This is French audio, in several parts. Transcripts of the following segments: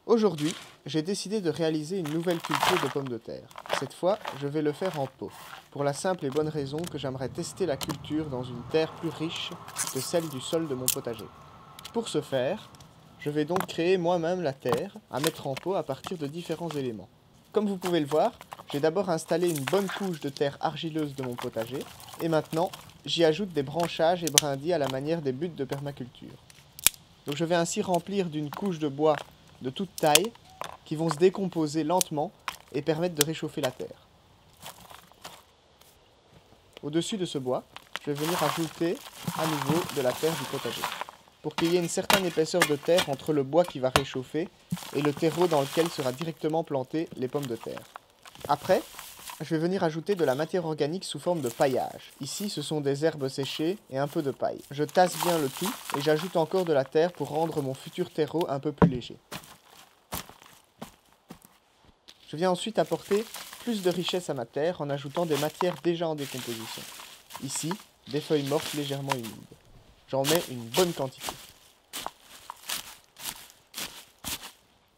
Aujourd'hui, j'ai décidé de réaliser une nouvelle culture de pommes de terre. Cette fois, je vais le faire en pot, pour la simple et bonne raison que j'aimerais tester la culture dans une terre plus riche que celle du sol de mon potager. Pour ce faire, je vais donc créer moi-même la terre à mettre en pot à partir de différents éléments. Comme vous pouvez le voir, j'ai d'abord installé une bonne couche de terre argileuse de mon potager, et maintenant, j'y ajoute des branchages et brindilles à la manière des buttes de permaculture. Donc je vais ainsi remplir d'une couche de bois de toute taille qui vont se décomposer lentement et permettre de réchauffer la terre. Au-dessus de ce bois, je vais venir ajouter à nouveau de la terre du potager, pour qu'il y ait une certaine épaisseur de terre entre le bois qui va réchauffer et le terreau dans lequel sera directement planté les pommes de terre. Après, je vais venir ajouter de la matière organique sous forme de paillage. Ici, ce sont des herbes séchées et un peu de paille. Je tasse bien le tout et j'ajoute encore de la terre pour rendre mon futur terreau un peu plus léger. Je viens ensuite apporter plus de richesse à ma terre en ajoutant des matières déjà en décomposition. Ici, des feuilles mortes légèrement humides. J'en mets une bonne quantité.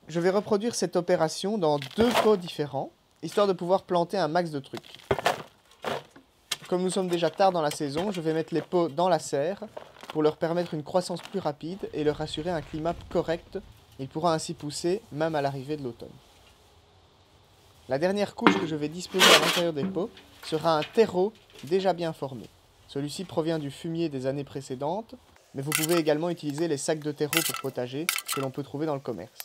Je vais reproduire cette opération dans 2 pots différents, histoire de pouvoir planter un max de trucs. Comme nous sommes déjà tard dans la saison, je vais mettre les pots dans la serre pour leur permettre une croissance plus rapide et leur assurer un climat correct. Il pourra ainsi pousser même à l'arrivée de l'automne. La dernière couche que je vais disposer à l'intérieur des pots sera un terreau déjà bien formé. Celui-ci provient du fumier des années précédentes, mais vous pouvez également utiliser les sacs de terreau pour potager que l'on peut trouver dans le commerce.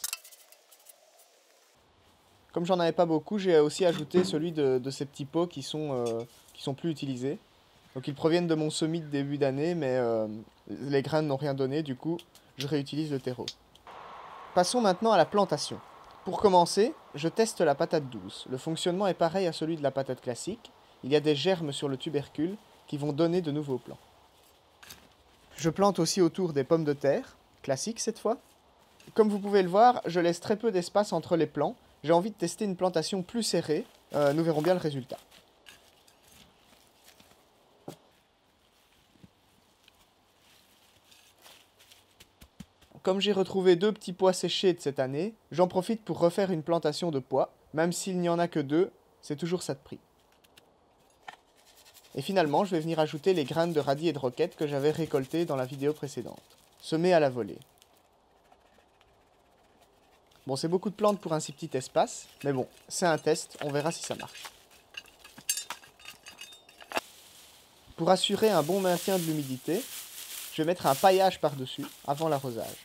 Comme j'en avais pas beaucoup, j'ai aussi ajouté celui de ces petits pots qui sont plus utilisés. Donc ils proviennent de mon semis de début d'année, mais les graines n'ont rien donné, du coup je réutilise le terreau. Passons maintenant à la plantation. Pour commencer, je teste la patate douce. Le fonctionnement est pareil à celui de la patate classique. Il y a des germes sur le tubercule qui vont donner de nouveaux plants. Je plante aussi autour des pommes de terre, classiques cette fois. Comme vous pouvez le voir, je laisse très peu d'espace entre les plants. J'ai envie de tester une plantation plus serrée. Nous verrons bien le résultat. Comme j'ai retrouvé 2 petits pois séchés de cette année, j'en profite pour refaire une plantation de pois. Même s'il n'y en a que 2, c'est toujours ça de prix. Et finalement, je vais venir ajouter les graines de radis et de roquette que j'avais récoltées dans la vidéo précédente. Semées à la volée. Bon, c'est beaucoup de plantes pour un si petit espace, mais bon, c'est un test, on verra si ça marche. Pour assurer un bon maintien de l'humidité, je vais mettre un paillage par-dessus avant l'arrosage.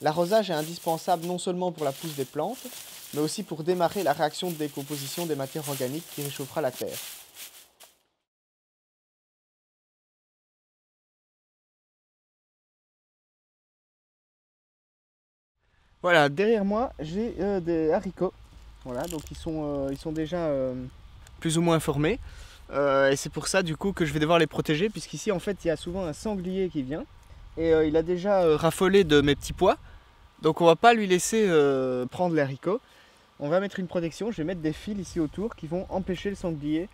L'arrosage est indispensable non seulement pour la pousse des plantes, mais aussi pour démarrer la réaction de décomposition des matières organiques qui réchauffera la terre. Voilà, derrière moi, j'ai des haricots. Voilà, donc ils sont déjà plus ou moins formés. Et c'est pour ça du coup que je vais devoir les protéger, puisqu'ici en fait il y a souvent un sanglier qui vient. Et il a déjà raffolé de mes petits pois. Donc on va pas lui laisser prendre les haricots. On va mettre une protection, je vais mettre des fils ici autour qui vont empêcher le sanglier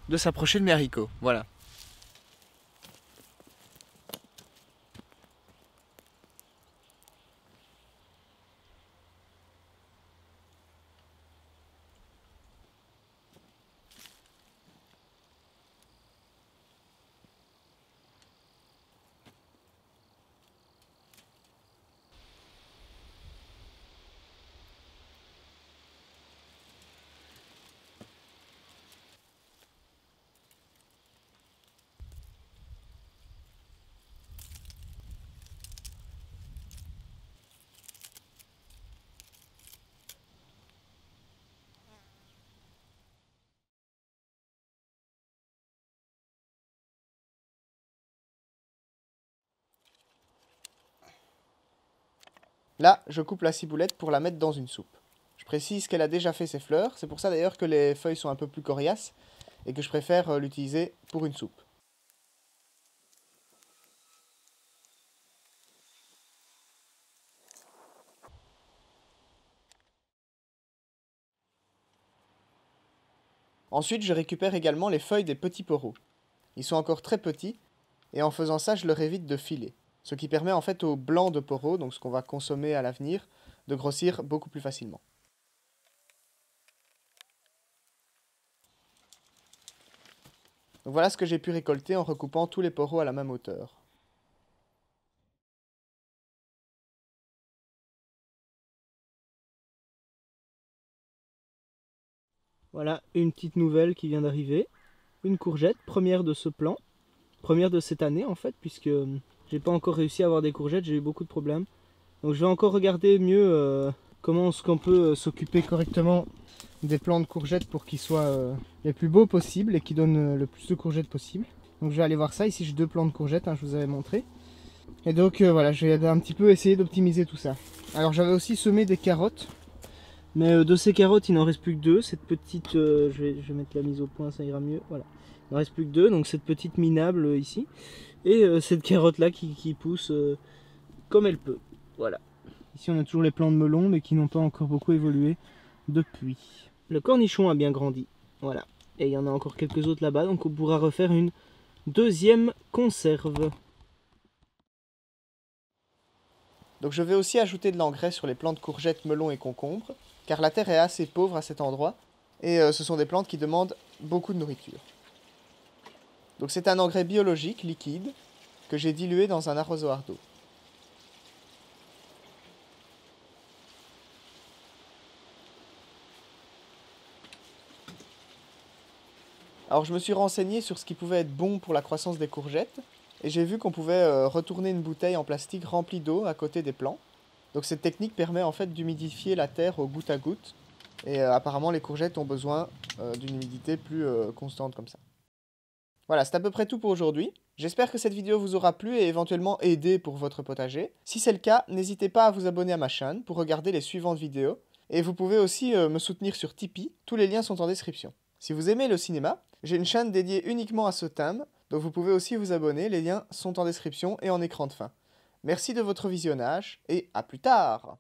de s'approcher de mes haricots. Voilà. Là, je coupe la ciboulette pour la mettre dans une soupe. Je précise qu'elle a déjà fait ses fleurs, c'est pour ça d'ailleurs que les feuilles sont un peu plus coriaces et que je préfère l'utiliser pour une soupe. Ensuite, je récupère également les feuilles des petits poros. Ils sont encore très petits, et en faisant ça, je leur évite de filer. Ce qui permet en fait au blanc de poros, donc ce qu'on va consommer à l'avenir, de grossir beaucoup plus facilement. Donc voilà ce que j'ai pu récolter en recoupant tous les poros à la même hauteur. Voilà, une petite nouvelle qui vient d'arriver. Une courgette, première de ce plan. Première de cette année en fait, puisque j'ai pas encore réussi à avoir des courgettes, j'ai eu beaucoup de problèmes. Donc je vais encore regarder mieux comment est-ce qu'on peut s'occuper correctement des plants de courgettes pour qu'ils soient les plus beaux possibles et qui donnent le plus de courgettes possible. Donc je vais aller voir ça. Ici j'ai 2 plants de courgettes, hein, je vous avais montré. Et donc voilà, je vais un petit peu essayer d'optimiser tout ça. Alors j'avais aussi semé des carottes. Mais de ces carottes, il n'en reste plus que 2. Cette petite, je vais mettre la mise au point, ça ira mieux. Voilà. Il n'en reste plus que 2, donc cette petite minable ici. Et cette carotte là qui pousse comme elle peut. Voilà. Ici on a toujours les plants de melon, mais qui n'ont pas encore beaucoup évolué depuis. Le cornichon a bien grandi. Voilà. Et il y en a encore quelques autres là-bas, donc on pourra refaire une deuxième conserve. Donc je vais aussi ajouter de l'engrais sur les plants de courgettes, melons et concombres, car la terre est assez pauvre à cet endroit, et ce sont des plantes qui demandent beaucoup de nourriture. Donc c'est un engrais biologique, liquide, que j'ai dilué dans un arrosoir d'eau. Alors je me suis renseigné sur ce qui pouvait être bon pour la croissance des courgettes, et j'ai vu qu'on pouvait retourner une bouteille en plastique remplie d'eau à côté des plants. Donc cette technique permet en fait d'humidifier la terre au goutte à goutte, et apparemment les courgettes ont besoin d'une humidité plus constante comme ça. Voilà, c'est à peu près tout pour aujourd'hui. J'espère que cette vidéo vous aura plu et éventuellement aidé pour votre potager. Si c'est le cas, n'hésitez pas à vous abonner à ma chaîne pour regarder les suivantes vidéos. Et vous pouvez aussi me soutenir sur Tipeee, tous les liens sont en description. Si vous aimez le cinéma, j'ai une chaîne dédiée uniquement à ce thème, donc vous pouvez aussi vous abonner, les liens sont en description et en écran de fin. Merci de votre visionnage et à plus tard!